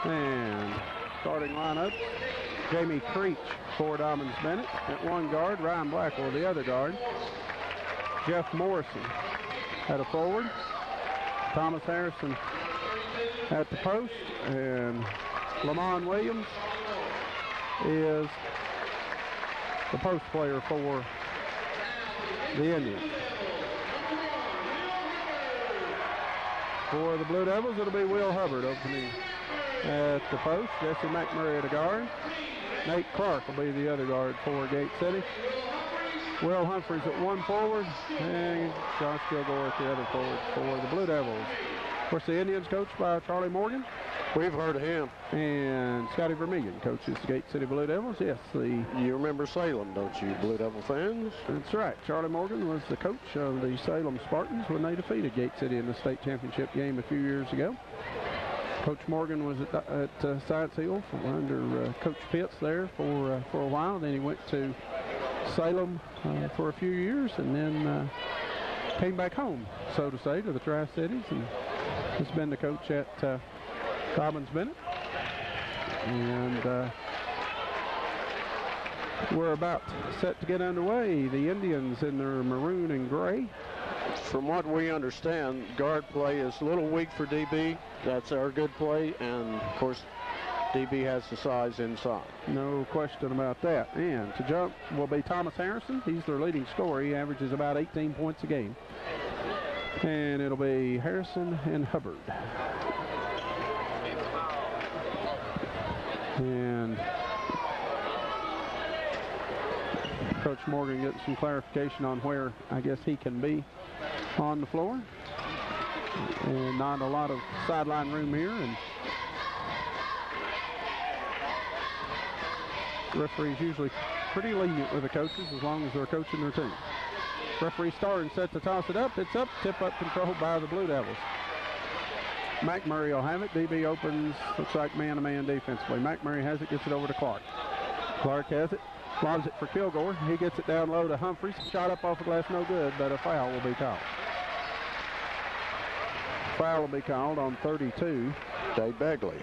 And starting lineup, Jamie Creech for Dobyns Bennett at one guard, Ryan Blackwell the other guard, Jeff Morrison at a forward, Thomas Harrison at the post, and Lamont Williams is the post player for the Indians. For the Blue Devils, it'll be Will Hubbard opening at the post, Jesse McMurray at a guard, Nate Clark will be the other guard for Gate City, Will Humphreys at one forward, and Josh Kilgore at the other forward for the Blue Devils. Of course, the Indians coached by Charlie Morgan. We've heard of him. And Scotty Vermillion coaches the Gate City Blue Devils. Yes, you remember Salem, don't you, Blue Devil fans? That's right. Charlie Morgan was the coach of the Salem Spartans when they defeated Gate City in the state championship game a few years ago. Coach Morgan was at Science Hill under Coach Pitts there for a while. Then he went to Salem for a few years and then came back home, so to say, to the Tri-Cities, and has been the coach at Dobyns Bennett. And we're about set to get underway. The Indians in their maroon and gray. From what we understand, guard play is a little weak for DB. That's our good play, and of course DB has the size inside. No question about that. And to jump will be Thomas Harrison. He's their leading scorer. He averages about 18 points a game. And it'll be Harrison and Hubbard. And Coach Morgan getting some clarification on where I guess he can be on the floor. And not a lot of sideline room here. And referees usually pretty lenient with the coaches as long as they're coaching their team. Referee starting set to toss it up. It's up. Tip up controlled by the Blue Devils. McMurray will have it. DB opens. Looks like man-to-man defensively. McMurray has it. Gets it over to Clark. Clark has it. Lobs it for Kilgore. He gets it down low to Humphreys. Shot up off the glass. No good, but a foul will be called. Foul will be called on 32. Dave Begley.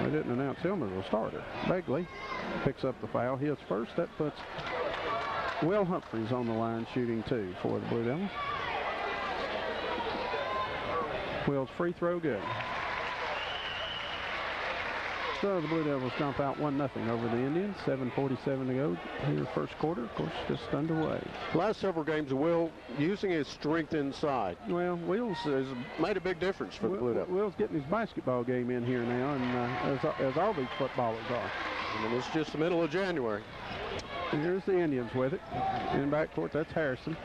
They didn't announce him as a starter. Begley picks up the foul. He is first. That puts Will Humphreys on the line shooting two for the Blue Devils. Will's free throw good. So the Blue Devils jump out 1-0 over the Indians. 7:47 to go here first quarter. Of course, just underway. Last several games, Will using his strength inside. Well, Will's has made a big difference for the Blue Devils. Will's getting his basketball game in here now, and as all these footballers are. And it's just the middle of January. And here's the Indians with it. In backcourt, that's Harrison.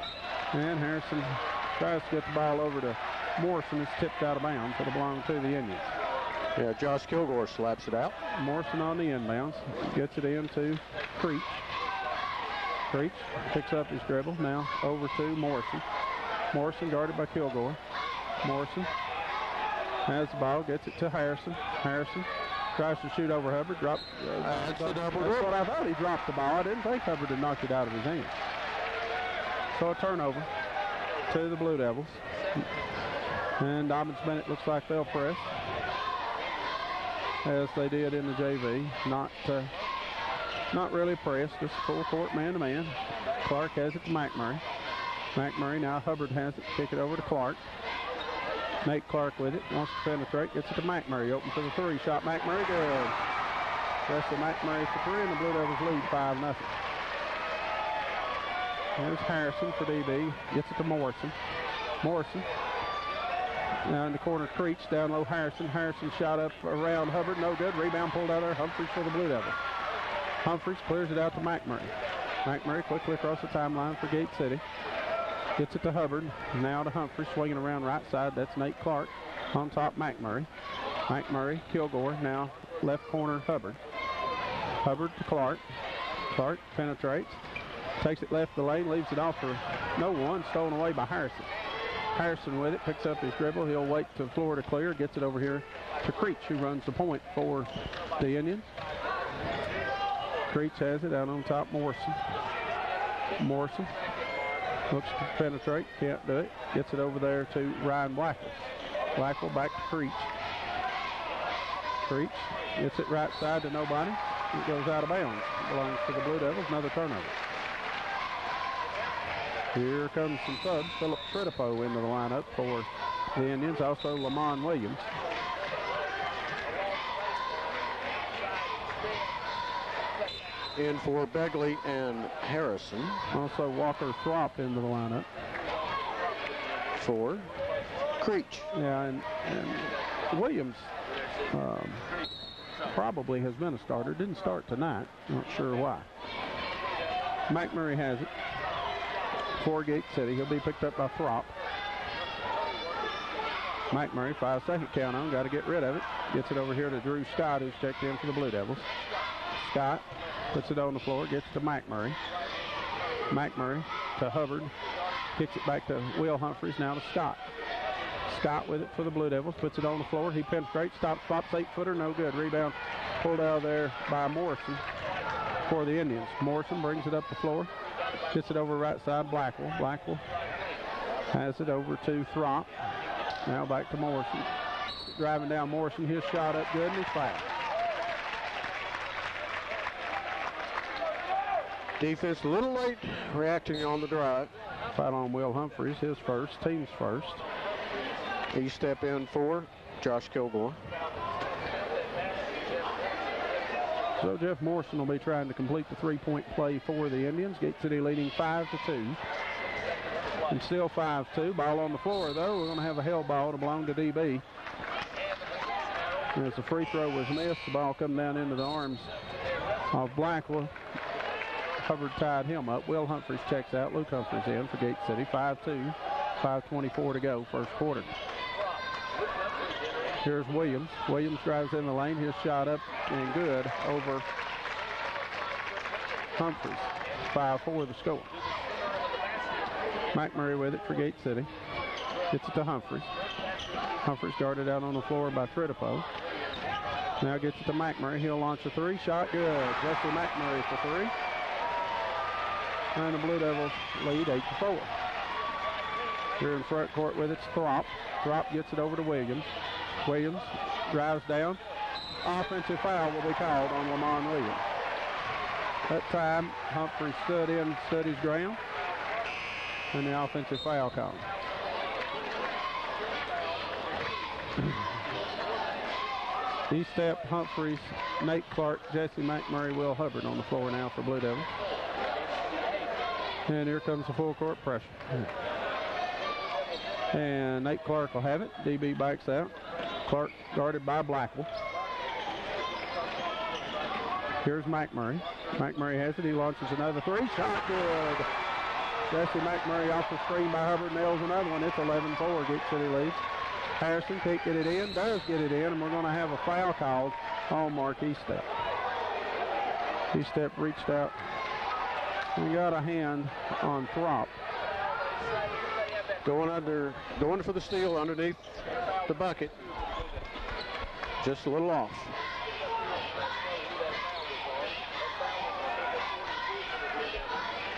And Harrison tries to get the ball over to Morrison. It's tipped out of bounds. It'll belong to the Indians. Yeah, Josh Kilgore slaps it out. Morrison on the inbounds. Gets it into Creech. Creech picks up his dribble. Now over to Morrison. Morrison guarded by Kilgore. Morrison has the ball. Gets it to Harrison. Harrison tries to shoot over Hubbard. That's the double That's what I thought. He dropped the ball. I didn't think Hubbard had knocked it out of his hand. So a turnover to the Blue Devils. And Dobyns Bennett looks like they'll press, as they did in the JV. Not really pressed, just full court man-to-man. Clark has it to McMurray. McMurray, now Hubbard has it. Kick it over to Clark. Nate Clark with it. Wants to penetrate. Gets it to McMurray. Open for the three shot. McMurray good. Rest of McMurray for three, and the Blue Devils lead 5-0. There's Harrison for DB. Gets it to Morrison. Morrison. Now in the corner, Creech, down low, Harrison. Harrison shot up around Hubbard, no good. Rebound pulled out there, Humphreys for the Blue Devils. Humphreys clears it out to McMurray. McMurray quickly across the timeline for Gate City. Gets it to Hubbard, now to Humphreys, swinging around right side. That's Nate Clark. On top, McMurray. McMurray, Kilgore, now left corner, Hubbard. Hubbard to Clark. Clark penetrates. Takes it left the lane, leaves it off for no one. Stolen away by Harrison. Harrison with it, picks up his dribble. He'll wait to the floor to clear. Gets it over here to Creech, who runs the point for the Indians. Creech has it out on top, Morrison. Morrison looks to penetrate, can't do it. Gets it over there to Ryan Blackwell. Blackwell back to Creech. Creech gets it right side to nobody. It goes out of bounds. It belongs to the Blue Devils. Another turnover. Here comes some subs. Philip Tritipo into the lineup for the Indians. Also Lamont Williams. In for Begley and Harrison. Also Walker Throp into the lineup. For Creech. Yeah, and Williams probably has been a starter. Didn't start tonight. Not sure why. McMurray has it for Gate City. He'll be picked up by Throp. McMurray, 5-second count on. Got to get rid of it. Gets it over here to Drew Scott, who's checked in for the Blue Devils. Scott puts it on the floor. Gets to McMurray. McMurray to Hubbard. Kicks it back to Will Humphreys. Now to Scott. Scott with it for the Blue Devils. Puts it on the floor. He penetrates. Stops. 8-footer. No good. Rebound pulled out of there by Morrison for the Indians. Morrison brings it up the floor. Gets it over right side. Blackwell. Blackwell has it over to Throp. Now back to Morrison. Driving down Morrison. His shot up good, and he's fouled. Defense a little late reacting on the drive. Foul on Will Humphreys, his first, team's first. He step in for Josh Kilgore. So Jeff Morrison will be trying to complete the three-point play for the Indians. Gate City leading 5-2. And still 5-2. Ball on the floor, though. We're going to have a held ball to belong to DB. As the free throw was missed, the ball come down into the arms of Blackwell. Hubbard tied him up. Will Humphreys checks out. Luke Humphreys in for Gate City. 5-2. 5:24 to go, first quarter. Here's Williams. Williams drives in the lane. His shot up and good over Humphreys. 5-4 the score. McMurray with it for Gate City. Gets it to Humphreys. Humphreys guarded out on the floor by Tritipo. Now gets it to McMurray. He'll launch a three. Shot good. Jesse McMurray for three. And the Blue Devils lead 8-4. Here in front court with it's Throp. Throp gets it over to Williams. Williams drives down. Offensive foul will be called on Lamont Williams. That time, Humphrey stood his ground, and the offensive foul called. E-Step, Humphreys, Nate Clark, Jesse McMurray, Will Hubbard on the floor now for Blue Devils. And here comes the full court pressure. And Nate Clark will have it. DB backs out. Clark guarded by Blackwell. Here's McMurray. McMurray has it. He launches another three. Shot good. Jesse McMurray off the screen by Hubbard nails another one. It's 11-4. Gate City leads. Harrison can't get it in. Does get it in. And we're going to have a foul called on Mark E-Step. E-Step reached out and got a hand on Throp. Going for the steal underneath the bucket. Just a little off.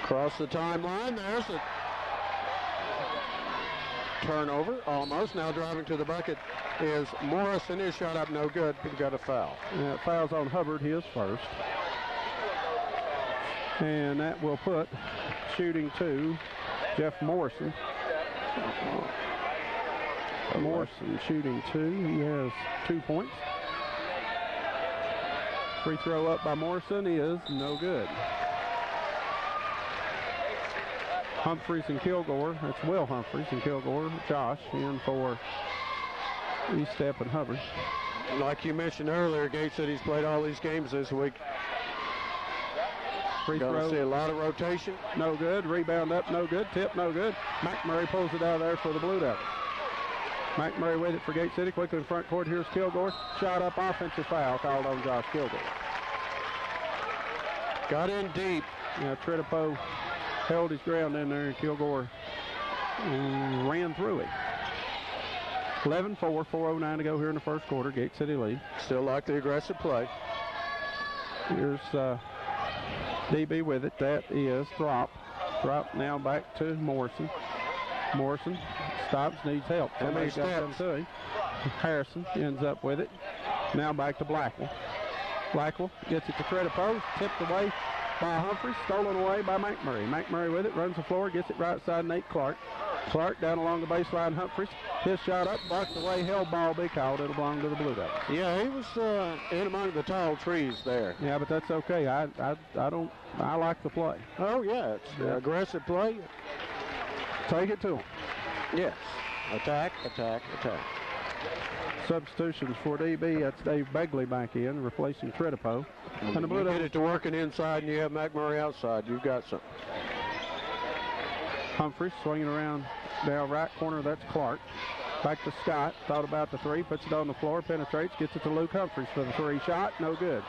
Across the timeline, there's a turnover, almost. Now driving to the bucket is Morrison. His shot up no good, but got a foul. Yeah, fouls on Hubbard, his first. And that will put shooting two, Jeff Morrison. Morrison shooting two. He has 2 points. Free throw up by Morrison is no good. Humphreys and Kilgore. That's Will Humphreys and Kilgore. Josh in for E-Step and Hubbard. Like you mentioned earlier, Gate City's played all these games this week. Free throw. Gonna see a lot of rotation. No good. Rebound up, no good. Tip, no good. McMurray pulls it out of there for the Blue Devils. McMurray with it for Gate City. Quickly in front court. Here's Kilgore. Shot up, offensive foul called on Josh Kilgore. Got in deep. Yeah, Tritipo held his ground in there, and Kilgore ran through it. 11-4, 4:09 to go here in the first quarter. Gate City lead. Still like the aggressive play. Here's DB with it. That is Throp. Throp now back to Morrison. Morrison stops, needs help. How many Somebody's got to come to him. Harrison ends up with it. Now back to Blackwell. Blackwell gets it to Credipo, tipped away by Humphreys, stolen away by McMurray. McMurray with it, runs the floor, gets it right side Nate Clark. Clark down along the baseline, Humphreys. His shot up, blocked away, held ball, be called. It'll belong to the Blue Devils. Yeah, he was in among the tall trees there. Yeah, but that's okay. I like the play. Oh, yeah, it's aggressive play. Take it to him. Yes. Attack, attack, attack. Substitutions for DB. That's Dave Begley back in, replacing Credipo. And the Blue Devils get it to working inside, and you have McMurray outside. You've got something. Humphreys swinging around down right corner. That's Clark. Back to Scott. Thought about the three. Puts it on the floor. Penetrates. Gets it to Luke Humphreys for the three shot. No good.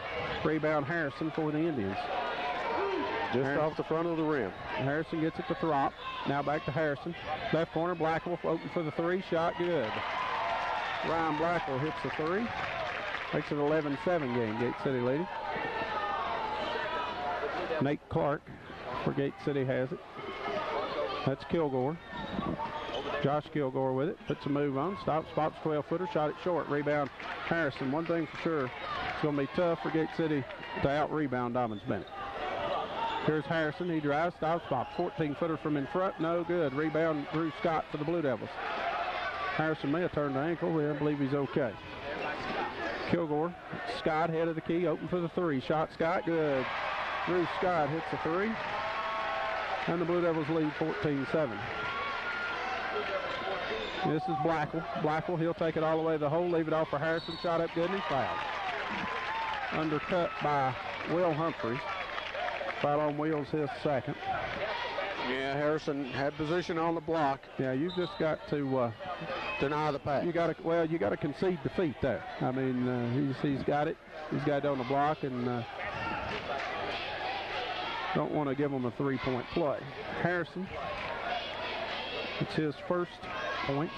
Rebound Harrison for the Indians. Just off the front of the rim. Harrison gets it to Throp. Now back to Harrison. Left corner. Blackwell open for the three. Shot good. Ryan Blackwell hits the three. Makes it 11-7 game. Gate City leading. Nate Clark for Gate City has it. That's Kilgore. Josh Kilgore with it. Puts a move on. Stops. Pops 12-footer. Shot it short. Rebound Harrison. One thing for sure. It's going to be tough for Gate City to out-rebound Dobyns Bennett. Here's Harrison. He drives. Stops. Pops. 14-footer from in front. No good. Rebound Drew Scott for the Blue Devils. Harrison may have turned the ankle. I believe he's okay. Kilgore. Scott head of the key. Open for the three. Shot Scott. Good. Drew Scott hits the three. And the Blue Devils lead 14-7. This is Blackwell. Blackwell, he'll take it all the way to the hole, leave it off for Harrison. Shot up good and he fouled. Undercut by Will Humphreys. Foul on Wheels, his second. Yeah, Harrison had position on the block. Yeah, you've just got to deny the pass. You got to concede defeat there. I mean, he's got it. He's got it on the block, and don't want to give him a three-point play. Harrison, it's his first points.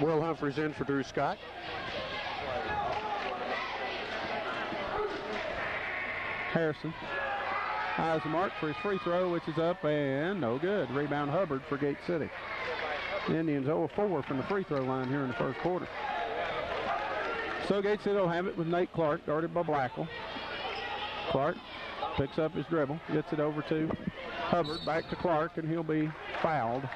Will Humphreys in for Drew Scott. Harrison eyes the mark for his free throw, which is up and no good. Rebound Hubbard for Gate City. The Indians 0-4 from the free throw line here in the first quarter. So Gate City will have it with Nate Clark, guarded by Blackwell. Clark picks up his dribble, gets it over to Hubbard, back to Clark, and he'll be fouled.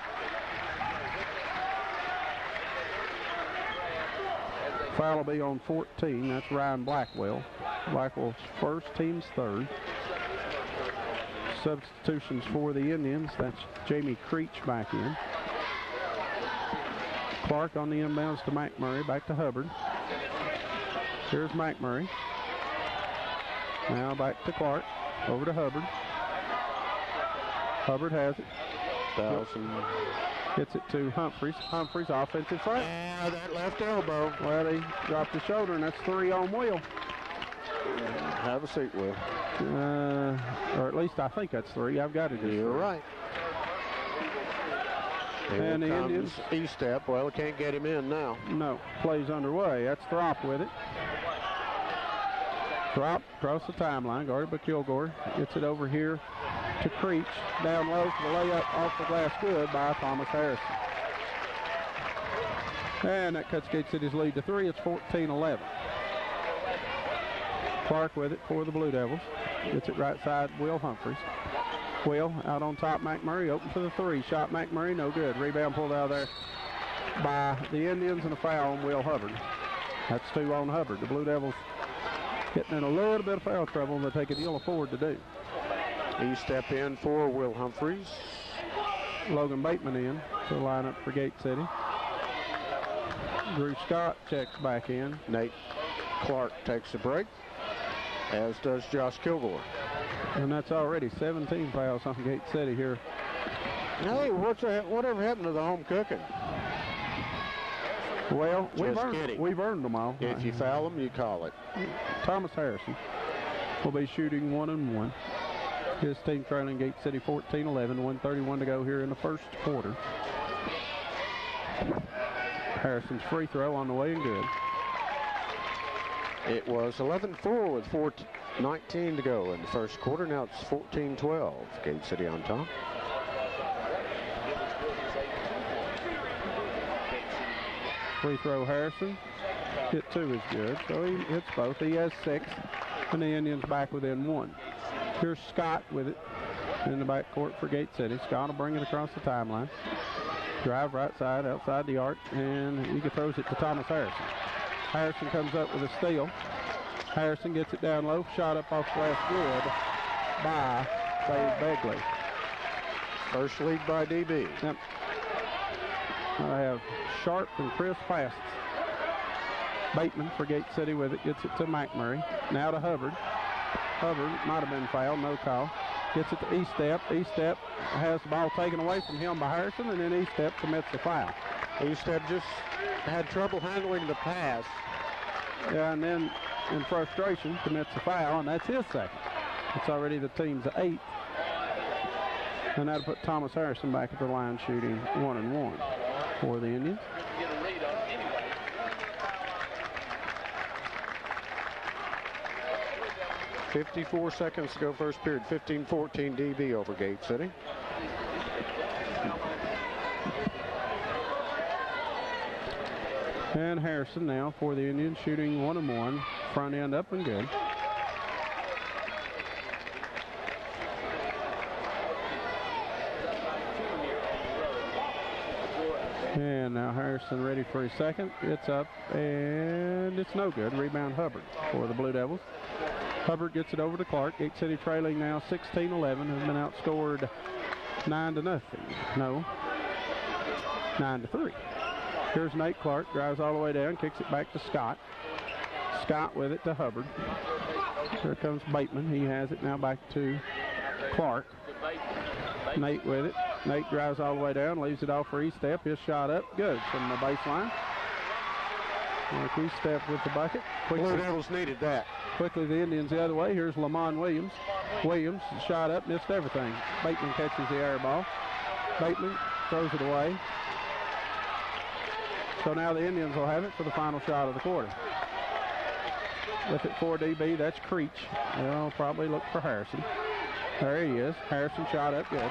Foul will be on 14. That's Ryan Blackwell. Blackwell's first, team's third. Substitutions for the Indians. That's Jamie Creech back in. Clark on the inbounds to McMurray, back to Hubbard. Here's McMurray. Now back to Clark, over to Hubbard. Hubbard has it. Gets it to Humphreys. Humphreys offensive front. Yeah, that left elbow. Well, he dropped his shoulder, and that's three on Will. Have a seat, Will. Or at least I think that's three. I've got it. You're right. And the Indians E-step. Well, can't get him in now. No. Plays underway. That's Throp with it. Throp across the timeline, guarded by Kilgore. Gets it over here to Creech. Down low for the layup off the glass, good by Thomas Harrison. And that cuts Gate City's lead to three. It's 14-11. Clark with it for the Blue Devils. Gets it right side, Will Humphreys. Will out on top, McMurray open for the three. Shot McMurray, no good. Rebound pulled out of there by the Indians, and a foul on Will Hubbard. That's two on Hubbard. The Blue Devils getting in a little bit of foul trouble, and they're taking ill afford to do. He step in for Will Humphreys. Logan Bateman in to line up for Gate City. Drew Scott checks back in. Nate Clark takes a break, as does Josh Kilgore. And that's already 17 fouls on Gate City here. Hey, whatever happened to the home cooking? Well, we've earned them all. If you foul them, you call it. Thomas Harrison will be shooting 1-1. His team trailing Gate City 14-11, 1:31 to go here in the first quarter. Harrison's free throw on the way and good. It was 11-4 with 4:19 to go in the first quarter. Now it's 14-12. Gate City on top. Free throw Harrison. Hit 2 is good, so he hits both. He has 6, and the Indians back within 1. Here's Scott with it in the backcourt for Gate City. Scott will bring it across the timeline. Drive right side, outside the arc, and he throws it to Thomas Harrison. Harrison comes up with a steal. Harrison gets it down low. Shot up off glass, good by Dave Begley. First lead by DB. Yep. I have sharp and crisp passes. Bateman for Gate City with it. Gets it to McMurray. Now to Hubbard. Hubbard might have been fouled. No call. Gets it to Estep. Estep has the ball taken away from him by Harrison, and then Estep commits the foul. Estep just had trouble handling the pass. Yeah, and then in frustration commits the foul, and that's his second. It's already the team's 8th. And that'll put Thomas Harrison back at the line shooting 1-1 for the Indians. 54 seconds to go first period. 15-14 DB over Gate City. And Harrison now for the Indians shooting 1-1. Front end up and good. And now Harrison ready for his second. It's up and it's no good. Rebound Hubbard for the Blue Devils. Hubbard gets it over to Clark. Gate City trailing now 16-11. Has been outscored 9-0. No, 9-3. Here's Nate Clark. Drives all the way down. Kicks it back to Scott. Scott with it to Hubbard. Here comes Bateman. He has it now back to Clark. Nate with it. Nate drives all the way down. Leaves it off for Estep. His shot up. Good from the baseline. Estep with the bucket. Blue Devils needed that. Quickly the Indians the other way. Here's Lamont Williams. Williams shot up, missed everything. Bateman catches the air ball. Bateman throws it away. So now the Indians will have it for the final shot of the quarter. With it for DB, that's Creech. They'll probably look for Harrison. There he is. Harrison shot up good.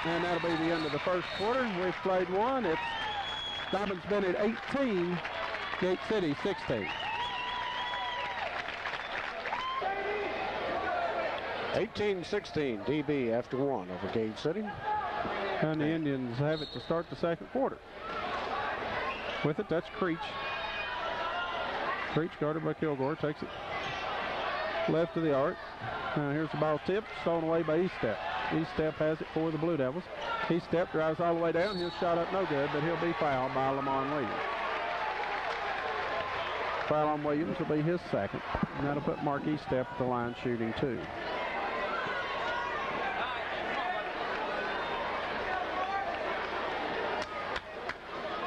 And that'll be the end of the first quarter. We've played one. It's Dobyns Bennett 18, Gate City 16. 18-16 DB after one over Gate City. And the Indians have it to start the second quarter. With it, that's Creech. Creech guarded by Kilgore. Takes it left of the arc. Here's the ball tipped. Stolen away by Estep. Estep has it for the Blue Devils. Estep drives all the way down. His shot up no good, but he'll be fouled by Lamont Williams. Foul on Williams will be his second. And that'll put Mark Estep at the line shooting 2.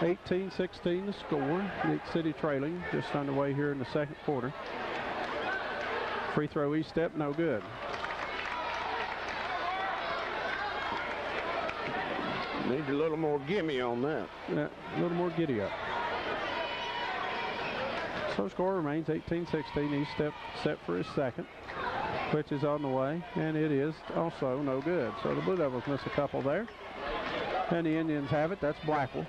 (18-16) the score. Gate City trailing, just underway here in the second quarter. Free throw Estep, no good. Need a little more gimme on that. Yeah, a little more giddy up. So score remains 18-16. Estep set for his second, which is on the way, and it is also no good. So the Blue Devils miss a couple there. And the Indians have it. That's Blackwell.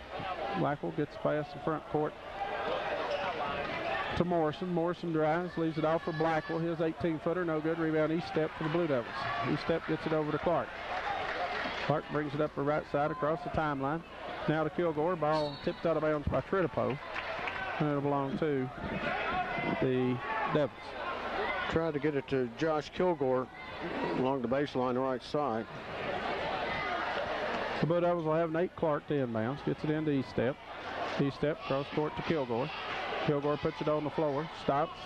Blackwell gets past the front court to Morrison. Morrison drives, leaves it off for Blackwell. His 18-footer, no good. Rebound Estep for the Blue Devils. Estep gets it over to Clark. Clark brings it up the right side across the timeline. Now to Kilgore. Ball tipped out of bounds by Tritipo. And it'll belong to the Devils. Tried to get it to Josh Kilgore along the baseline right side. The Blue Devils will have Nate Clark to inbounds. Gets it into Estep. Estep cross court to Kilgore. Kilgore puts it on the floor. Stops.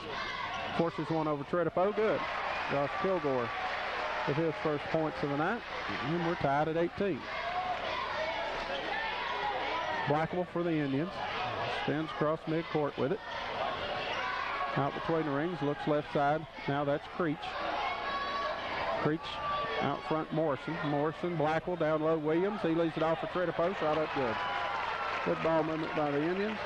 Forces one over Tritipo. Good. Josh Kilgore with his first points of the night. And we're tied at 18. Blackwell for the Indians. Spins across midcourt with it. Out between the rings. Looks left side. Now that's Creech. Creech out front Morrison. Morrison, Blackwell down low Williams. He leaves it off for Tritipo. Shot up good. Good ball movement by the Indians.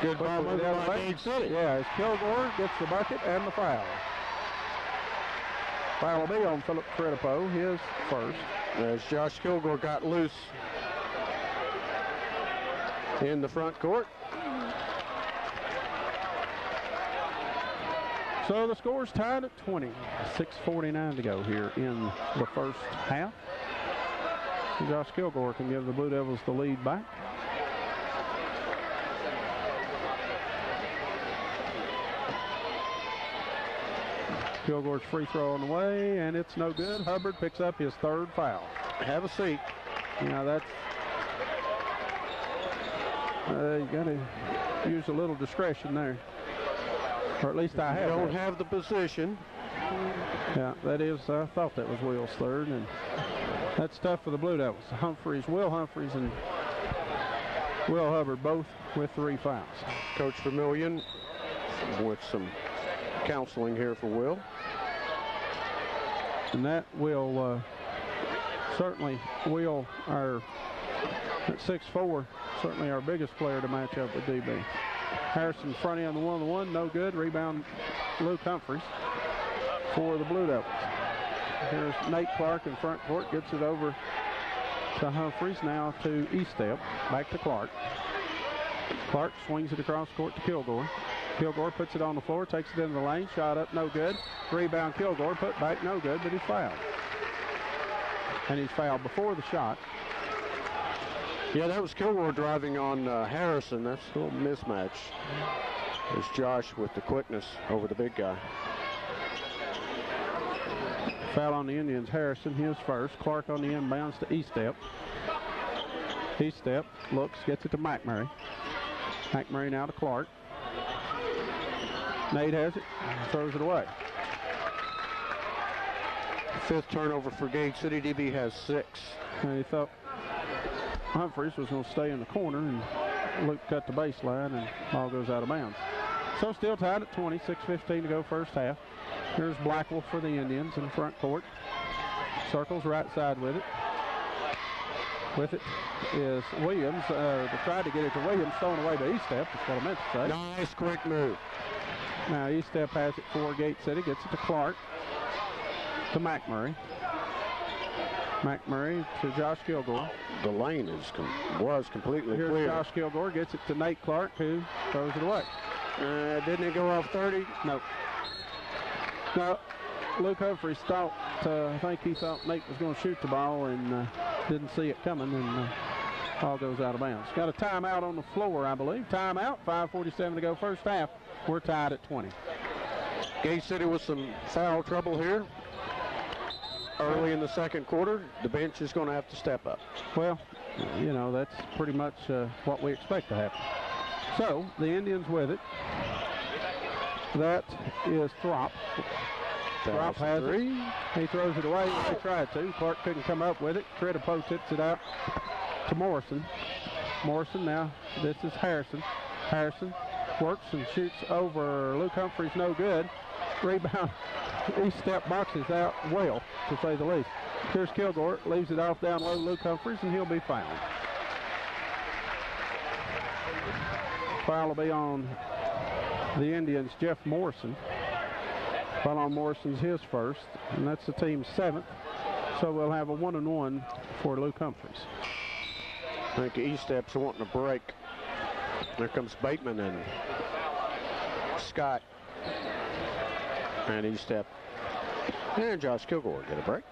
Good ball movement by Gate City. Yeah, as Kilgore gets the bucket and the foul. Foul will be on Philip Tritipo, his first. As Josh Kilgore got loose in the front court. So the score's tied at 20. 6:49 to go here in the first half. Josh Kilgore can give the Blue Devils the lead back. Kilgore's free throw on the way, and it's no good. Hubbard picks up his third foul. Have a seat. Now that's you got to use a little discretion there, or at least I have. You don't have the position. Yeah, that is. I thought that was Will's third, and that's tough for the Blue Devils. Will Humphreys, and Will Hubbard both with 3 fouls. Coach Vermillion with some counseling here for Will. And that will certainly our at 6'4", certainly our biggest player to match up with DB. Harrison front end the 1-on-1, no good. Rebound Luke Humphreys for the Blue Devils. Here's Nate Clark in front court, gets it over to Humphreys, now to Estep, back to Clark. Clark swings it across court to Kilgore. Kilgore puts it on the floor, takes it into the lane, shot up, no good. Rebound Kilgore, put back, no good, but he's fouled. And he's fouled before the shot. Yeah, that was Kilgore driving on Harrison. That's a little mismatch. There's Josh with the quickness over the big guy. Foul on the Indians, Harrison, his first. Clark on the inbounds to Estep. Estep looks, gets it to McMurray. McMurray now to Clark. Nate has it, throws it away. 5th turnover for Gate City. DB has 6. And he thought Humphreys was going to stay in the corner, and Luke cut the baseline, and ball goes out of bounds. So still tied at 20, 6:15 to go first half. Here's Blackwell for the Indians in the front court. Circles right side with it. With it is Williams. They tried to get it to Williams, thrown away to Estep, that's what I meant to say. Nice quick move. Now Estep has it for Gate City, gets it to Clark, to McMurray. McMurray to Josh Kilgore. The lane was completely clear. Here's Josh Kilgore, gets it to Nate Clark, who throws it away. Didn't it go off 30? No. No, Luke Humphreys thought, I think he thought Nate was going to shoot the ball and didn't see it coming, and ball goes out of bounds. Got a timeout on the floor, I believe. Timeout, 5:47 to go first half. We're tied at 20. Gate City with some foul trouble here early in the second quarter. The bench is going to have to step up. Well, you know, that's pretty much what we expect to happen. So, the Indians with it. That is Throp. Throp has it. He throws it away. He tried to. Clark couldn't come up with it. Credipo tips it out to Morrison. Morrison now. This is Harrison. Harrison works and shoots over Luke Humphreys. No good. Rebound. Estep boxes out well, to say the least. Here's Kilgore. Leaves it off down low. Luke Humphreys, and he'll be fouled. Foul will be on the Indians, Jeff Morrison. Foul on Morrison's his first, and that's the team's 7th. So we'll have a 1-and-1 for Luke Humphreys. I think Estep's wanting a break. There comes Bateman and Scott. And Estep and Josh Kilgore get a break.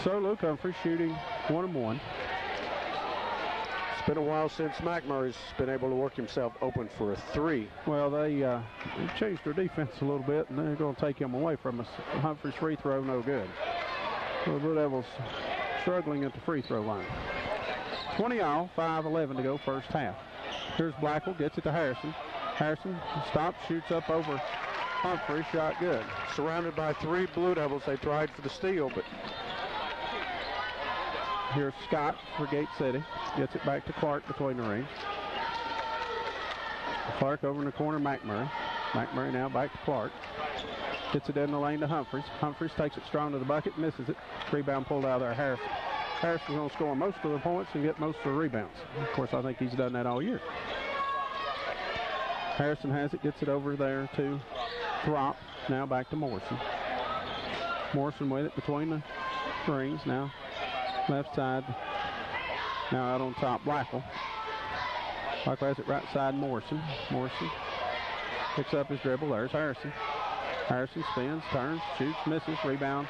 So Luke Humphreys shooting 1-and-1. It's been a while since McMurray's been able to work himself open for a 3. Well, they changed their defense a little bit, and they're going to take him away from us. Humphreys' free throw, no good. So the Blue Devils struggling at the free throw line. 20-all, 5:11 to go first half. Here's Blackwell, gets it to Harrison. Harrison stops, shoots up over Humphreys, shot good. Surrounded by 3 Blue Devils. They tried for the steal, but... Here's Scott for Gate City. Gets it back to Clark between the rings. Clark over in the corner, McMurray. McMurray now back to Clark. Gets it in the lane to Humphreys. Humphreys takes it strong to the bucket, misses it. Rebound pulled out there, Harrison. Harrison's going to score most of the points and get most of the rebounds. Of course, I think he's done that all year. Harrison has it, gets it over there to Throp. Now back to Morrison. Morrison with it between the rings. Now left side Now out on top, Blackwell. Blackwell has it right side, Morrison. Morrison picks up his dribble. There's Harrison. Harrison spins, turns, shoots, misses, rebound.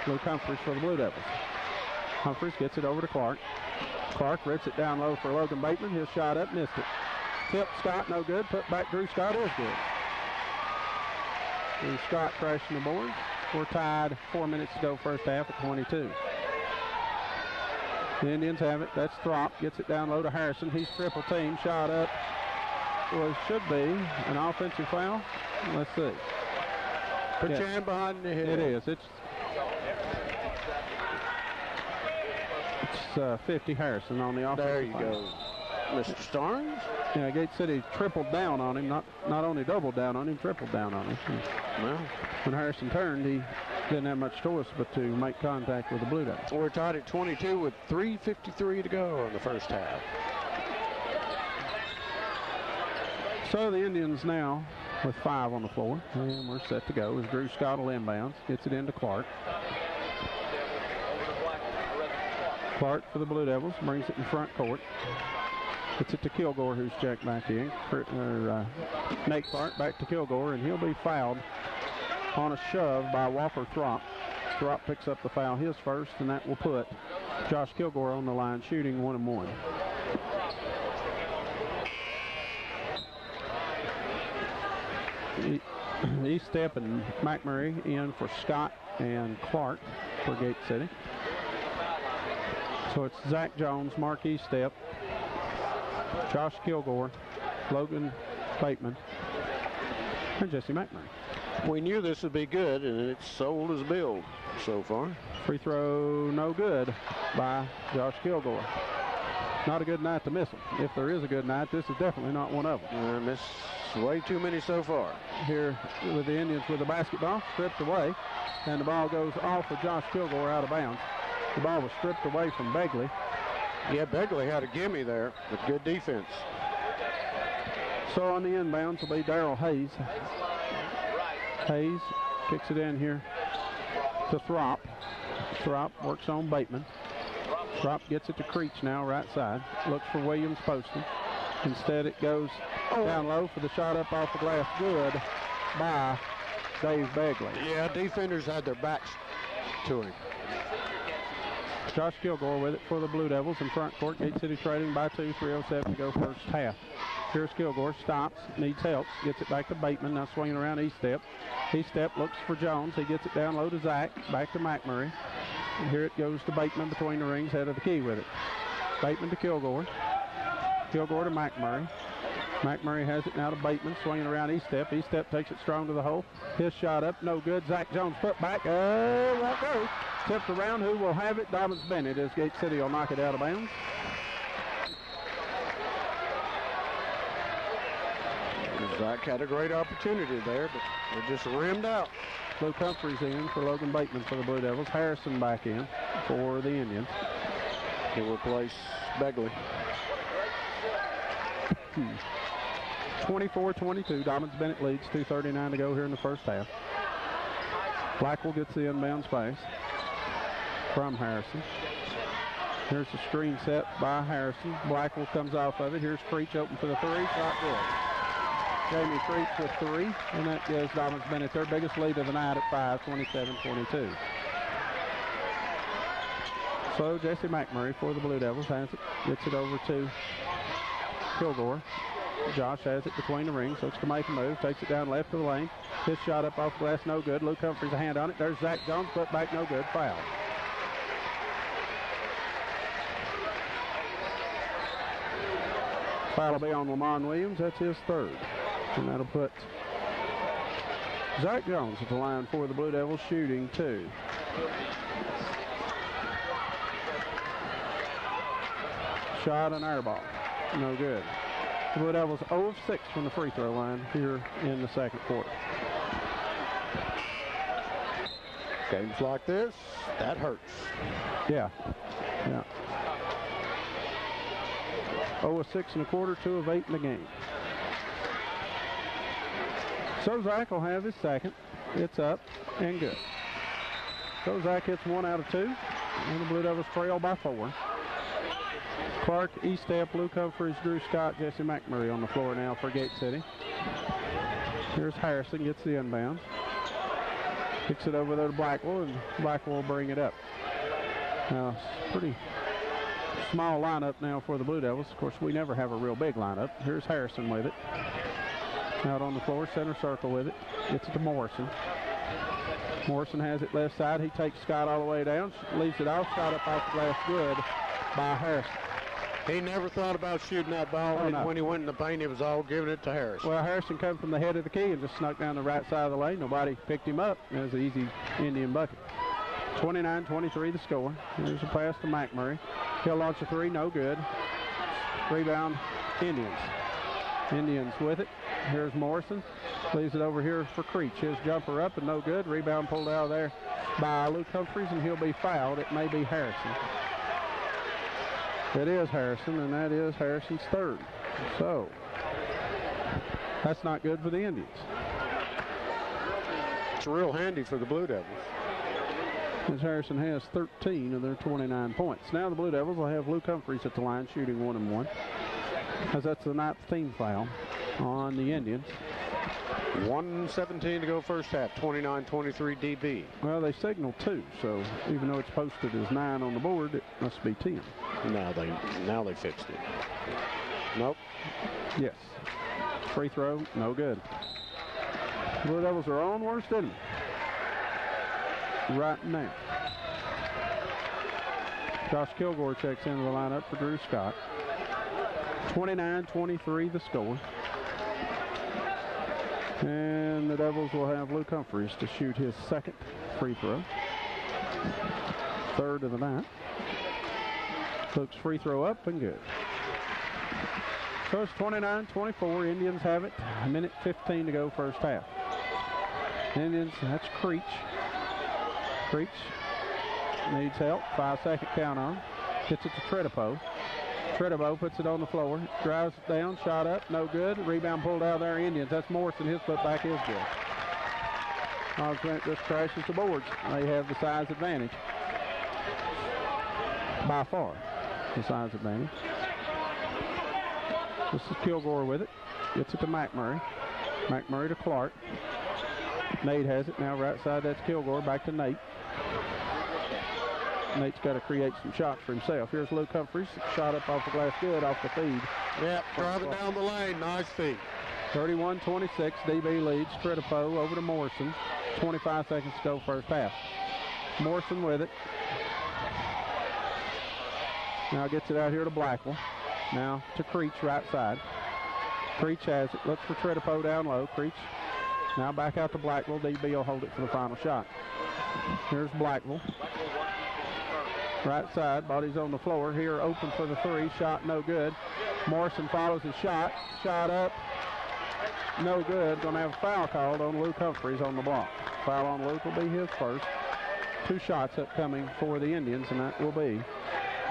Luke Humphreys for the Blue Devils. Humphreys gets it over to Clark. Clark rips it down low for Logan Bateman. His shot up, missed it. Tip, Scott, no good. Put back, Drew Scott is good. Drew Scott crashing the board. We're tied 4 minutes to go first half at 22. The Indians have it. That's Throp. Gets it down low to Harrison. He's triple team. Shot up. Well, it should be an offensive foul. Let's see. Put your hand behind the head. It is. It's 50 Harrison on the offensive There you foul. go. Mr. Starnes? Yeah, Gate City tripled down on him. Not only doubled down on him, tripled down on him. Well, when Harrison turned, he didn't have much choice but to make contact with the Blue Devils. We're tied at 22 with 3:53 to go in the first half. So the Indians now with 5 on the floor, and we're set to go as Drew Scott will inbounds. Gets it into Clark. Clark for the Blue Devils, brings it in front court. Gets it to Kilgore, who's checked back in. Nate Clark back to Kilgore, and he'll be fouled on a shove by Walker Throp. Throp picks up the foul, his first, and that will put Josh Kilgore on the line shooting 1-1. Eastep and McMurray in for Scott and Clark for Gate City. So it's Zach Jones, Mark Eastep, Josh Kilgore, Logan Bateman, and Jesse McMurray. We knew this would be good, and it's sold as billed so far. Free throw no good by Josh Kilgore. Not a good night to miss them. If there is a good night, this is definitely not one of them. Missed way too many so far. Here with the Indians with the basketball, stripped away, and the ball goes off of Josh Kilgore out of bounds. The ball was stripped away from Begley. Yeah, Begley had a gimme there with good defense. So on the inbounds will be Darrell Hayes. Hayes kicks it in here to Throp. Throp works on Bateman. Throp gets it to Creech now, right side. Looks for Williams posting. Instead it goes down low for the shot up off the glass. Good by Dave Begley. Yeah, defenders had their backs to him. Josh Kilgore with it for the Blue Devils in front court. Gate City trailing by 2, 3:07 to go first half. Here's Kilgore, stops, needs help, gets it back to Bateman, now swinging around Eastep. Eastep looks for Jones, he gets it down low to Zach, back to McMurray. And here it goes to Bateman between the rings, head of the key with it. Bateman to Kilgore. Kilgore to McMurray. McMurray has it now to Bateman, swinging around Eastep. Eastep takes it strong to the hole. His shot up, no good. Zach Jones put back, won't go. Tipped around, who will have it? Dobyns Bennett, as Gate City will knock it out of bounds. Zach had a great opportunity there, but it just rimmed out. Luke Humphreys in for Logan Bateman for the Blue Devils. Harrison back in for the Indians. He'll replace Begley. 24-22, Dobyns Bennett leads, 2:39 to go here in the first half. Blackwell gets the inbounds pass from Harrison. Here's the screen set by Harrison. Blackwell comes off of it. Here's Creech open for the three. Shot good. Jamie Creech with 3, and that gives Dobyns Bennett their biggest lead of the night at 5, 27-22. So Jesse McMurray for the Blue Devils has it, gets it over to Kilgore. Josh has it between the rings, looks to make a move, takes it down left of the lane. His shot up off the glass, no good. Luke Humphreys a hand on it. There's Zach Jones, put back, no good. Foul. Foul will be on Lamont Williams. That's his third. And that'll put Zach Jones at the line for the Blue Devils, shooting 2. Shot an air ball. No good. The Blue Devils 0 of 6 from the free throw line here in the second quarter. Games like this, that hurts. Yeah. 0 of 6 and a quarter, 2 of 8 in the game. So Zach will have his second. It's up and good. So Zach hits 1 out of 2, and the Blue Devils trail by 4. Clark, Estep, Luke Humphreys, Drew Scott, Jesse McMurray on the floor now for Gate City. Here's Harrison, gets the inbound. Kicks it over there to Blackwell, and Blackwell will bring it up. Now, it's pretty small lineup now for the Blue Devils. Of course, we never have a real big lineup. Here's Harrison with it. Out on the floor, center circle with it. Gets it to Morrison. Morrison has it left side. He takes Scott all the way down, leaves it off, shot up off the glass, good by Harrison. He never thought about shooting that ball, and when he went in the paint, it was all giving it to Harrison. Well, Harrison come from the head of the key and just snuck down the right side of the lane. Nobody picked him up. It was an easy Indian bucket. 29-23 the score. Here's a pass to McMurray. He'll launch a three, no good. Rebound, Indians. Indians with it. Here's Morrison. Leaves it over here for Creech. His jumper up and no good. Rebound pulled out of there by Luke Humphreys, and he'll be fouled. It may be Harrison. It is Harrison, and that is Harrison's third. So, that's not good for the Indians. It's real handy for the Blue Devils. As Harrison has 13 of their 29 points. Now the Blue Devils will have Luke Humphreys at the line shooting 1-1. As that's the 9th team foul on the Indians. 1:17 to go first half, 29-23 DB. Well, they signal 2, so even though it's posted as 9 on the board, it must be 10. Now they fixed it. Nope. Yes. Free throw, no good. Blue Devils are on worst enemy right now. Josh Kilgore checks into the lineup for Drew Scott. 29-23 the score. And the Devils will have Luke Humphreys to shoot his second free throw. Third of the night. Luke's free throw up and good. So it's 29-24. Indians have it. 1:15 to go first half. Indians, that's Creech. Creech needs help. 5-second count on. Gets it to Tredipo. Tredipo puts it on the floor. Drives it down. Shot up. No good. Rebound pulled out there. Indians. That's Morrison. His putback is good. Oswald just crashes the boards. They have the size advantage. By far, the size advantage. This is Kilgore with it. Gets it to McMurray. McMurray to Clark. Nate has it now right side. That's Kilgore. Back to Nate. Nate's got to create some shots for himself. Here's Luke Humphreys. Shot up off the glass, good off the feed. Yep, drive it down the lane. Nice feed. 31-26. DB leads. Tredipo over to Morrison. 25 seconds to go first half. Morrison with it. Now gets it out here to Blackwell. Now to Creech right side. Creech has it. Looks for Tredipo down low. Creech now back out to Blackwell. DB will hold it for the final shot. Here's Blackwell. Right side, body's on the floor. Here, open for the three. Shot no good. Morrison follows his shot. Shot up. No good. Going to have a foul called on Luke Humphreys on the block. Foul on Luke will be his first. 2 shots upcoming for the Indians, and that will be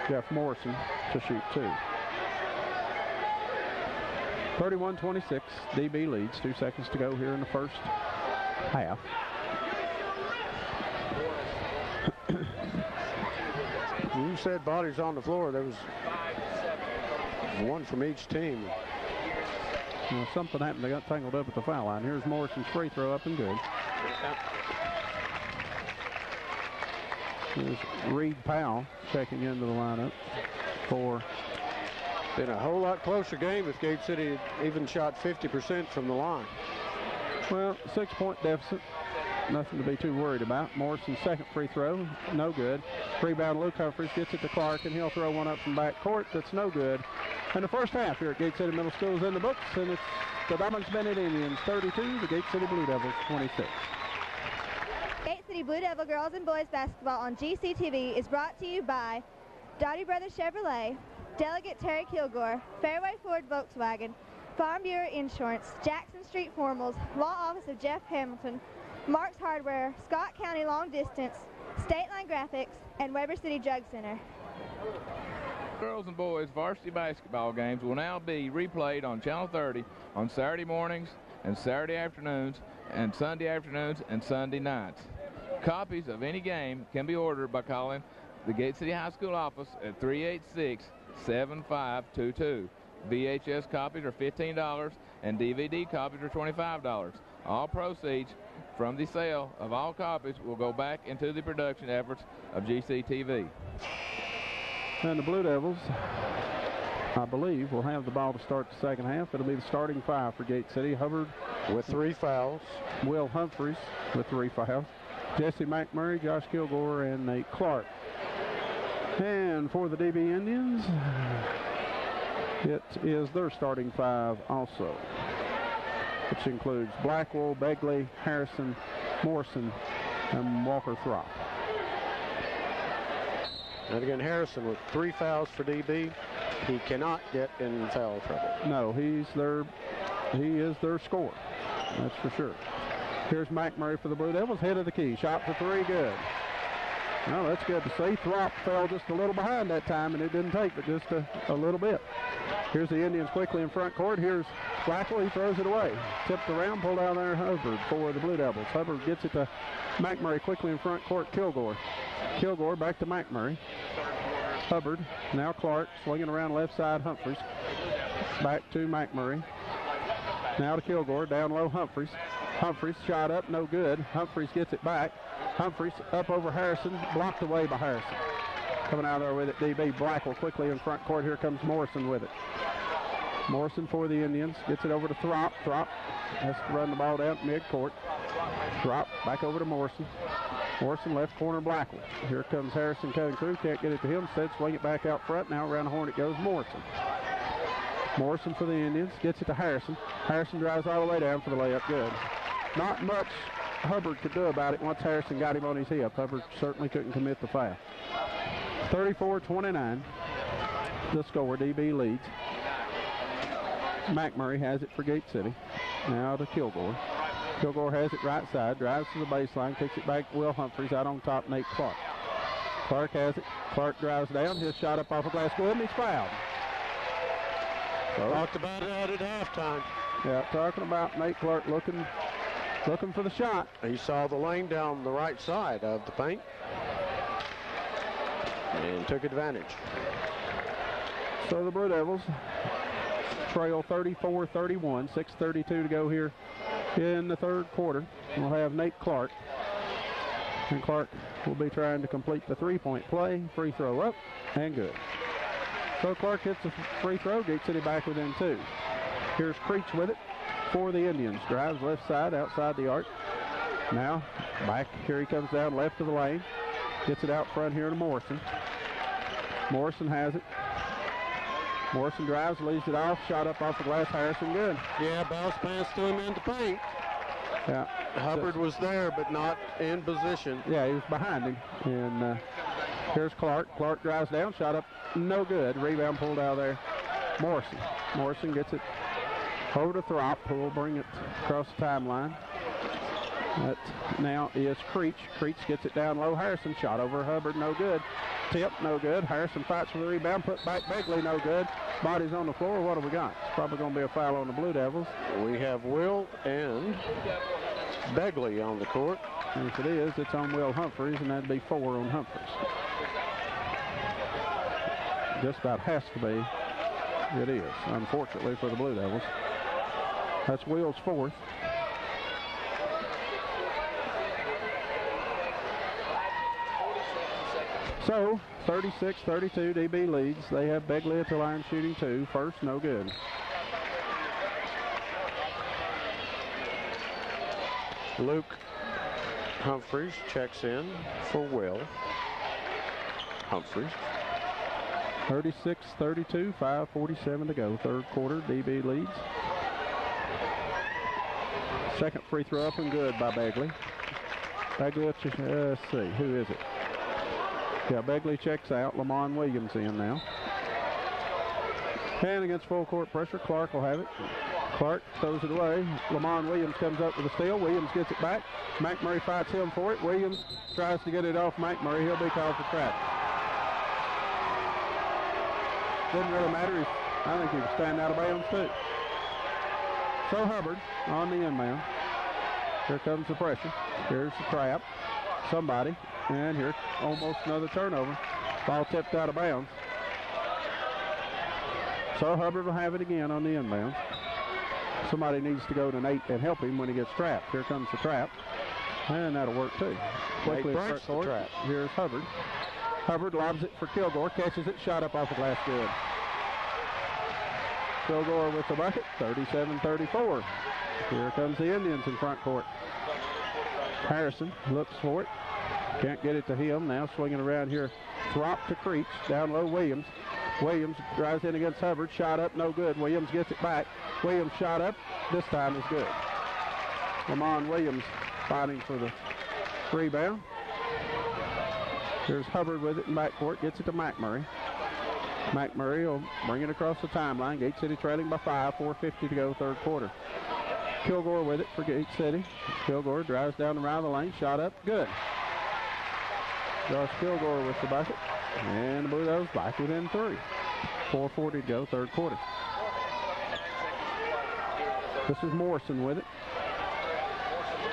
Jeff Morrison to shoot 2. 31-26. DB leads. 2 seconds to go here in the first half. You said bodies on the floor. There was one from each team. Well, something happened. They got tangled up at the foul line. Here's Morrison's free throw up and good. Here's Reed Powell checking into the lineup for. Been a whole lot closer game if Gate City even shot 50% from the line. Well, 6-point deficit. Nothing to be too worried about. Morrison's second free throw, no good. Rebound, Luke Humphreys gets it to Clark, and he'll throw one up from back court. That's no good. And the first half here at Gate City Middle School is in the books, and it's the Dobyns Bennett Indians 32, the Gate City Blue Devils 26. Gate City Blue Devil girls and boys basketball on GCTV is brought to you by Dottie Brothers Chevrolet, Delegate Terry Kilgore, Fairway Ford Volkswagen, Farm Bureau Insurance, Jackson Street Formals, Law Office of Jeff Hamilton, Mark's Hardware, Scott County Long Distance, State Line Graphics, and Weber City Drug Center. Girls and boys varsity basketball games will now be replayed on Channel 30 on Saturday mornings and Saturday afternoons and Sunday afternoons and Sunday nights. Copies of any game can be ordered by calling the Gate City High School office at 7522. VHS copies are $15 and DVD copies are $25. All proceeds from the sale of all copies will go back into the production efforts of GCTV. And the Blue Devils, I believe, will have the ball to start the second half. It'll be the starting five for Gate City. Hubbard with 3 fouls. Will Humphreys with 3 fouls. Jesse McMurray, Josh Kilgore, and Nate Clark. And for the DB Indians, it is their starting five also, which includes Blackwell, Begley, Harrison, Morrison, and Walker Throp. And again, Harrison with 3 fouls for DB. He cannot get in foul trouble. No, he is their scorer. That's for sure. Here's McMurray for the Blue Devils. Head of the key. Shot for 3. Good. Well, that's good to see. Throp fell just a little behind that time, and it didn't take but just a little bit. Here's the Indians quickly in front court. Here's Blackwell. He throws it away. Tipped around, pulled out there Hubbard for the Blue Devils. Hubbard gets it to McMurray quickly in front court. Kilgore. Kilgore back to McMurray. Hubbard. Now Clark swinging around left side. Humphreys. Back to McMurray. Now to Kilgore. Down low Humphreys. Humphreys shot up. No good. Humphreys gets it back. Humphreys up over Harrison. Blocked away by Harrison. Coming out there with it, DB Blackwell quickly in front court. Here comes Morrison with it. Morrison for the Indians. Gets it over to Throp. Throp has to run the ball down mid-court. Throp back over to Morrison. Morrison left corner Blackwell. Here comes Harrison cutting through. Can't get it to him. Instead swing it back out front. Now around the horn it goes Morrison. Morrison for the Indians. Gets it to Harrison. Harrison drives all the way down for the layup. Good. Not much Hubbard could do about it once Harrison got him on his hip. Hubbard certainly couldn't commit the foul. 34-29. The score. DB leads. McMurray has it for Gate City. Now to Kilgore. Kilgore has it right side. Drives to the baseline. Kicks it back to Will Humphreys. Out on top, Nate Clark. Clark has it. Clark drives down. His shot up off a glass. Good, and he's fouled. So, talked about it at halftime. Yeah, talking about Nate Clark looking for the shot. He saw the lane down the right side of the paint and took advantage. So the Blue Devils trail 34-31, 6:32 to go here in the third quarter. We'll have Nate Clark. And Clark will be trying to complete the three-point play. Free throw up and good. So Clark hits a free throw. Gate City back within 2. Here's Creech with it for the Indians. Drives left side outside the arc. Now back here he comes down left of the lane. Gets it out front here to Morrison. Morrison has it. Morrison drives, leaves it off. Shot up off the glass. Harrison good. Yeah, bounce pass to him in the paint. Yeah. Hubbard was there, but not in position. Yeah, he was behind him. And here's Clark. Clark drives down. Shot up. No good. Rebound pulled out of there. Morrison. Morrison gets it over to Throp, who will bring it across the timeline. That now is Creech. Creech gets it down low. Harrison shot over Hubbard. No good. Tip, no good. Harrison fights for the rebound. Put back Begley, no good. Body's on the floor. What have we got? It's probably going to be a foul on the Blue Devils. We have Will and Begley on the court. And if it is, it's on Will Humphreys, and that'd be 4 on Humphreys. Just about has to be. It is, unfortunately, for the Blue Devils. That's Will's 4th. So, 36-32, DB leads. They have Begley at the line shooting 2. First, no good. Luke Humphreys checks in for Will Humphreys. 36-32, 5:47 to go. Third quarter, DB leads. Second free throw up and good by Begley. Begley, let's see, who is it? Yeah, Begley checks out. Lamont Williams in now. And against full court pressure, Clark will have it. Clark throws it away. Lamont Williams comes up with a steal. Williams gets it back. McMurray fights him for it. Williams tries to get it off McMurray. He'll be called for traffic. Didn't really matter. I think he was standing out of bounds too. So Hubbard on the inbound. Here comes the pressure. Here's the trap. Somebody. And here, almost another turnover. Ball tipped out of bounds. So Hubbard will have it again on the inbound. Somebody needs to go to Nate and help him when he gets trapped. Here comes the trap. And that'll work too. Nate breaks the trap. Here's Hubbard. Hubbard lobs it for Kilgore. Catches it. Shot up off the glass. Good. Kilgore with the bucket. 37-34. Here comes the Indians in front court. Harrison looks for it. Can't get it to him. Now swinging around here. Drop to Creech. Down low Williams. Williams drives in against Hubbard. Shot up. No good. Williams gets it back. Williams shot up. This time is good. Lamont Williams fighting for the rebound. Here's Hubbard with it in backcourt. Gets it to McMurray. McMurray will bring it across the timeline. Gate City trailing by 5. 4:50 to go, third quarter. Kilgore with it for Gate City. Kilgore drives down around the lane. Shot up. Good. Josh Kilgore with the bucket. And the Blue Devils back within 3. 4:40 to go, third quarter. This is Morrison with it.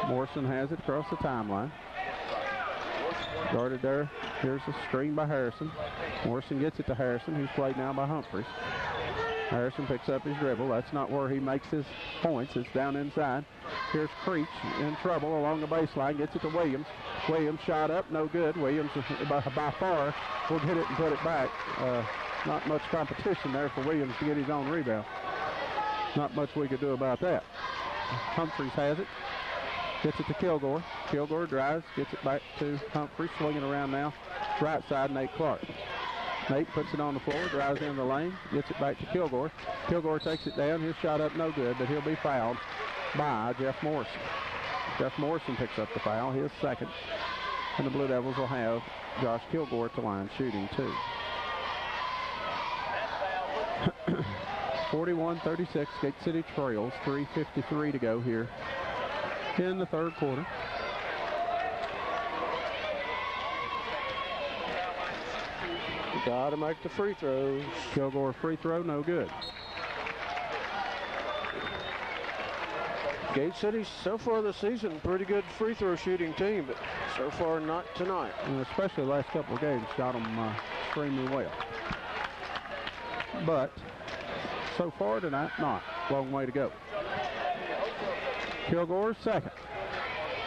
Morrison has it across the timeline. Guarded there. Here's a screen by Harrison. Morrison gets it to Harrison. He's played now by Humphreys. Harrison picks up his dribble. That's not where he makes his points. It's down inside. Here's Creech in trouble along the baseline. Gets it to Williams. Williams shot up. No good. Williams by far will get it and put it back. Not much competition there for Williams to get his own rebound. Not much we could do about that. Humphreys has it. Gets it to Kilgore. Kilgore drives, gets it back to Humphreys, swinging around now. Right side, Nate Clark. Nate puts it on the floor, drives in the lane, gets it back to Kilgore. Kilgore takes it down. His shot up, no good, but he'll be fouled by Jeff Morrison. Jeff Morrison picks up the foul, his second. And the Blue Devils will have Josh Kilgore at the line shooting 2. 41-36, Gate City trails, 3:53 to go here in the third quarter. Got to make the free throws. Kilgore free throw, no good. Gate City, so far this season, pretty good free throw shooting team, but so far not tonight. And especially the last couple of games, shot them extremely well. But so far tonight, not. Long way to go. Kilgore's second.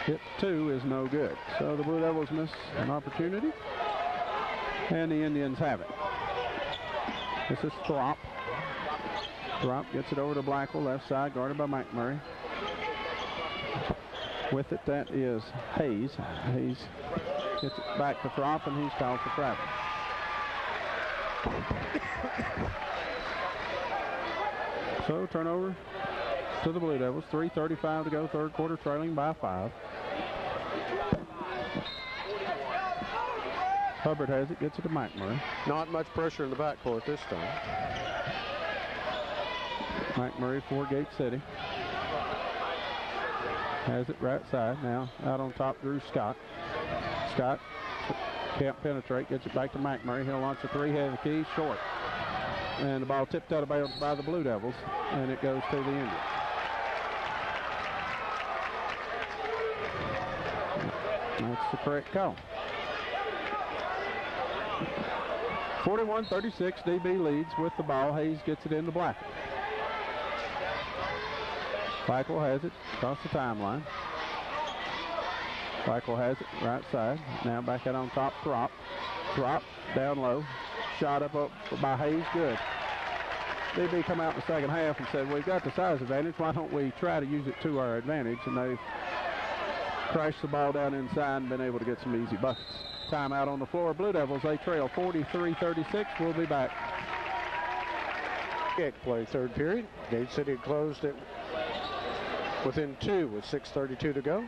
Hit 2 is no good. So the Blue Devils miss an opportunity. And the Indians have it. This is Throp. Throp gets it over to Blackwell, left side, guarded by McMurray. With it, that is Hayes. Hayes gets it back to Throp, and he's called for travel. So turnover to the Blue Devils. 3:35 to go, third quarter, trailing by 5. Hubbard has it, gets it to McMurray. Not much pressure in the backcourt this time. McMurray for Gate City. Has it right side now. Out on top, Drew Scott. Scott can't penetrate, gets it back to McMurray. He'll launch a 3, has the key, short. And the ball tipped out of bounds by the Blue Devils, and it goes to the Indians. That's the correct call. 41-36, DB leads with the ball. Hayes gets it into Blackwell. Blackwell has it across the timeline. Blackwell has it right side. Now back out on top, Throp. Throp down low. Shot up by Hayes, good. DB come out in the second half and said, we've got the size advantage. Why don't we try to use it to our advantage? And they've crashed the ball down inside and been able to get some easy buckets. Timeout on the floor. Blue Devils, they trail 43-36. We'll be back. Kick play, third period. Gate City closed it within 2 with 6:32 to go.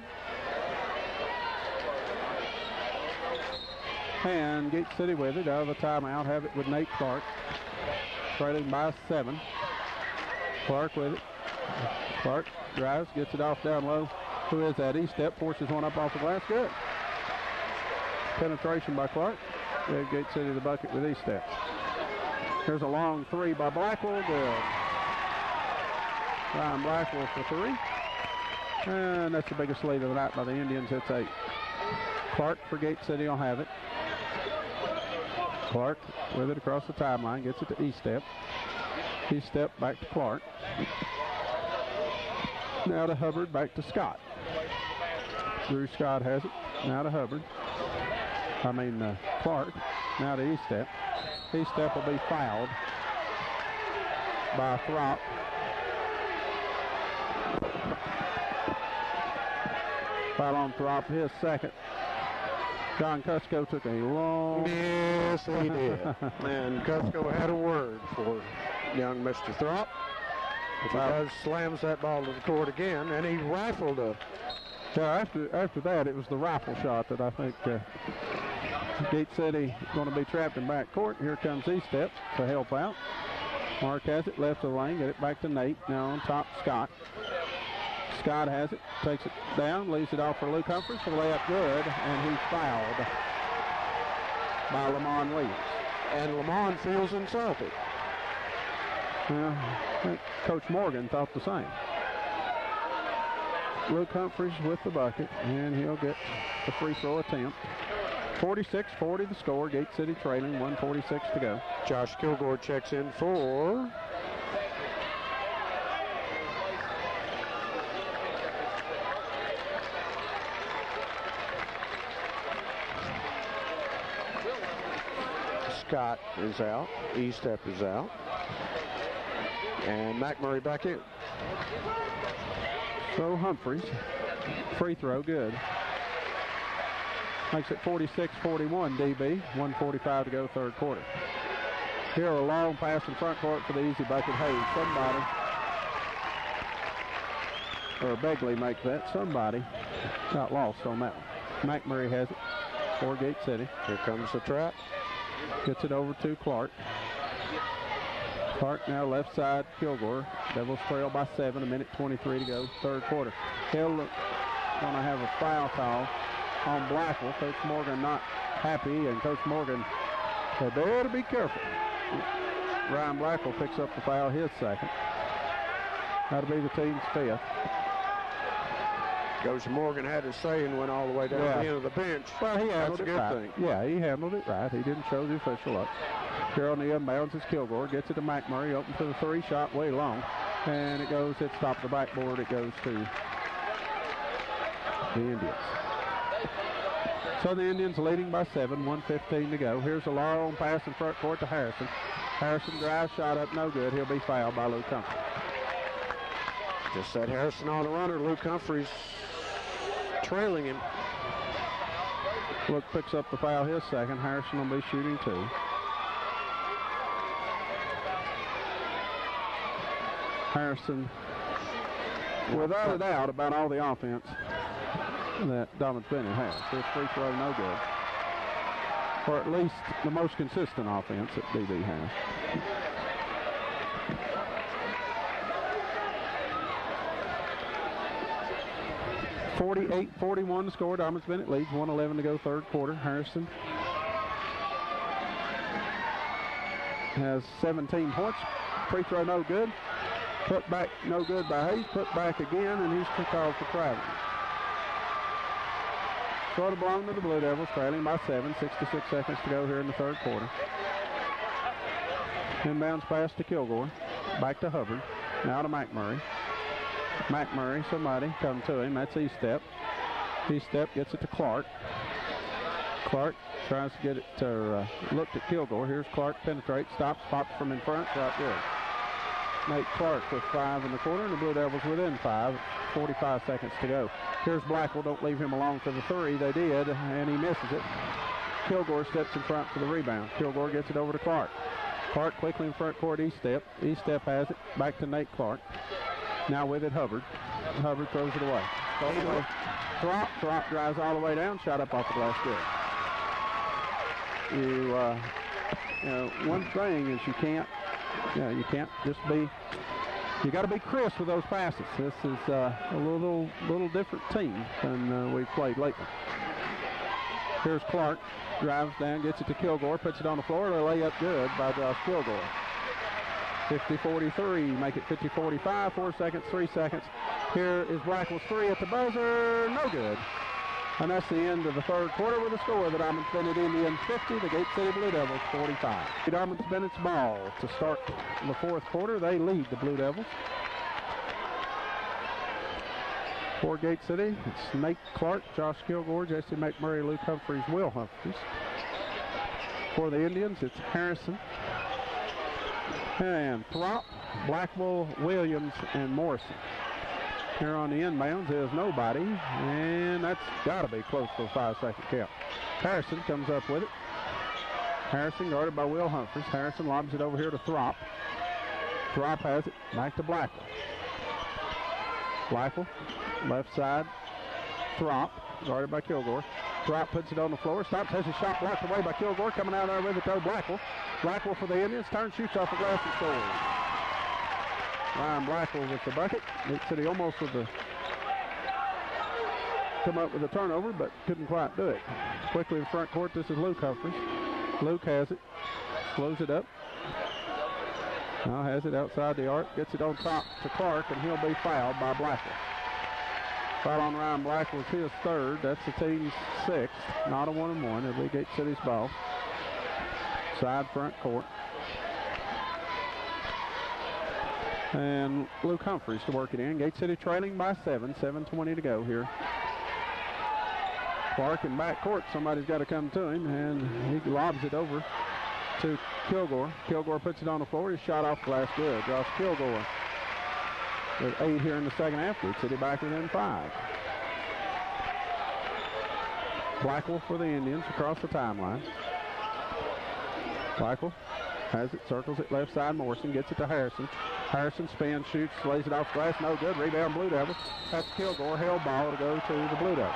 And Gate City with it out of the timeout. Have it with Nate Clark. Trailing by 7. Clark with it. Clark drives, gets it off down low. Who is that? E-step, forces one up off the glass. Good. Penetration by Clark. Gate City the bucket with E-step. Here's a long 3 by Blackwell. Good. Ryan Blackwell for 3. And that's the biggest lead of the night by the Indians. It's 8. Clark for Gate City will have it. Clark with it across the timeline. Gets it to E-step. He stepped back to Clark. Now to Hubbard, back to Scott. Drew Scott has it. Now to Hubbard. Clark. Now to E-step. E-step will be fouled by Throp. Foul on Throp, his second. John Cusco took a long... Yes, he did. And Cusco had a word for young Mr. Throp. If he does, slams that ball to the court again, and he rifled a... Yeah, after that, it was the rifle shot that I think Gate City going to be trapped in back court. Here comes E-step to help out. Mark has it, left of the lane, get it back to Nate. Now on top, Scott. Scott has it, takes it down, leaves it off for Luke Humphries for the layup good, and he's fouled by Lamont Williams. And Lamont feels insulted. Well, I think Coach Morgan thought the same. Luke Humphries with the bucket, and he'll get the free throw attempt. 46-40 the score. Gate City trailing, 1:46 to go. Josh Kilgore checks in for... Scott is out. E-step is out. And McMurray back in. So Humphries, free throw, good. Makes it 46-41 DB, 1:45 to go third quarter. Here a long pass in front court for the easy bucket. Hayes, somebody, or Begley makes that. Somebody got lost on that one. McMurray has it for Gate City. Here comes the trap. Gets it over to Clark. Clark now left side, Kilgore. Devils trail by 7, 1:23 to go, third quarter. Hill going to have a foul call on Blackwell. Coach Morgan not happy, and Coach Morgan said they better be careful. Ryan Blackwell picks up the foul, his second. That'll be the team's fifth. Coach Morgan had his say and went all the way down the end of the bench. Well, he handled That's a it good right. thing. Yeah, he handled it right. He didn't show the official up. Here on the inbounds is Kilgore. Gets it to McMurray. Open to the three. Shot way long. And it goes, it's top of the backboard. It goes to the Indians. So the Indians leading by 7, 1:15 to go. Here's a long pass in front court to Harrison. Harrison drives, shot up, no good. He'll be fouled by Luke Humphries. Just set Harrison on the runner. Luke Humphries trailing him. Luke picks up the foul, his second. Harrison will be shooting 2. Harrison, without a doubt, about all the offense that Dobyns Bennett has. His free throw, no good. Or at least the most consistent offense that DB has. (48-41) the score. Dobyns Bennett leads. 1:11 to go, third quarter. Harrison has 17 points. Free throw, no good. Put back, no good by Hayes. Put back again, and he's called for traveling. So it belonged to the Blue Devils, trailing by 7. 66 seconds to go here in the third quarter. Inbounds pass to Kilgore. Back to Hubbard. Now to McMurray. McMurray, somebody come to him. That's E-step. E-step gets it to Clark. Clark tries to get it to, looked at Kilgore. Here's Clark, penetrates, stops, pops from in front, shot good. Nate Clark with 5 in the quarter, and the Blue Devils within 5. 45 seconds to go. Here's Blackwell. Don't leave him alone for the 3. They did, and he misses it. Kilgore steps in front for the rebound. Kilgore gets it over to Clark. Clark quickly in front court, E-step. E-step has it. Back to Nate Clark. Now with it, Hubbard. Hubbard throws it away. Throp drives all the way down. Shot up off the glass good. You know, one thing is you can't just be, you got to be crisp with those passes. This is a little different team than we've played lately. Here's Clark, drives down, gets it to Kilgore, puts it on the floor. The layup good by Josh Kilgore. 50-43, make it 50-45, 4 seconds, 3 seconds. Here is Blackwell's 3 at the buzzer, no good. And that's the end of the third quarter with a score of the Dobyns Bennett Indians 50, the Gate City Blue Devils 45. Dobyns Bennett's ball to start the fourth quarter. They lead the Blue Devils. For Gate City, it's Nate Clark, Josh Kilgore, Jesse McMurray, Luke Humphreys, Will Humphreys. For the Indians, it's Harrison and Throp, Blackwell, Williams, and Morrison. Here on the inbounds is nobody, and that's got to be close to a 5-second count. Harrison comes up with it. Harrison guarded by Will Humphreys. Harrison lobs it over here to Throp. Throp has it back to Blackwell. Blackwell, left side. Throp, guarded by Kilgore. Throp puts it on the floor. Stops, has his shot blocked away by Kilgore. Coming out there with it, though, Blackwell. Blackwell for the Indians. Turns, shoots off the glass and scores. Ryan Blackwell with the bucket. Gate City almost with the come up with a turnover, but couldn't quite do it. Quickly in front court, this is Luke Humphreys. Luke has it. Slows it up. Now has it outside the arc. Gets it on top to Clark, and he'll be fouled by Blackwell. Foul on Ryan Blackwell is his third. That's the team's sixth. Not a 1-and-1. It'll be Gate City's ball. Side front court. And Luke Humphreys to work it in. Gate City trailing by 7. 7:20 to go here. Clark in back court. Somebody's got to come to him, and he lobs it over to Kilgore. Kilgore puts it on the floor. His shot off glass good. Josh Kilgore with 8 here in the second half. Gate City back within 5. Blackwell for the Indians across the timeline. Blackwell has it, circles it left side. Morrison gets it to Harrison. Harrison spins, shoots, lays it off glass. No good. Rebound Blue Devils. That's Kilgore. Held ball to go to the Blue Devils.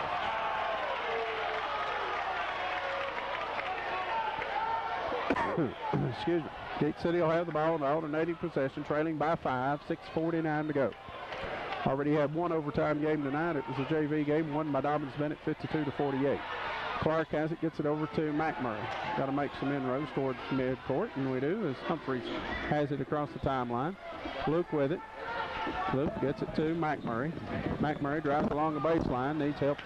Excuse me. Gate City will have the ball in the alternating possession, trailing by 5. 6:49 to go. Already had one overtime game tonight. It was a JV game won by Dobyns Bennett 52-48. Clark has it, gets it over to McMurray. Got to make some inroads towards midcourt, and we do, as Humphreys has it across the timeline. Luke with it. Luke gets it to McMurray. McMurray drives along the baseline, needs help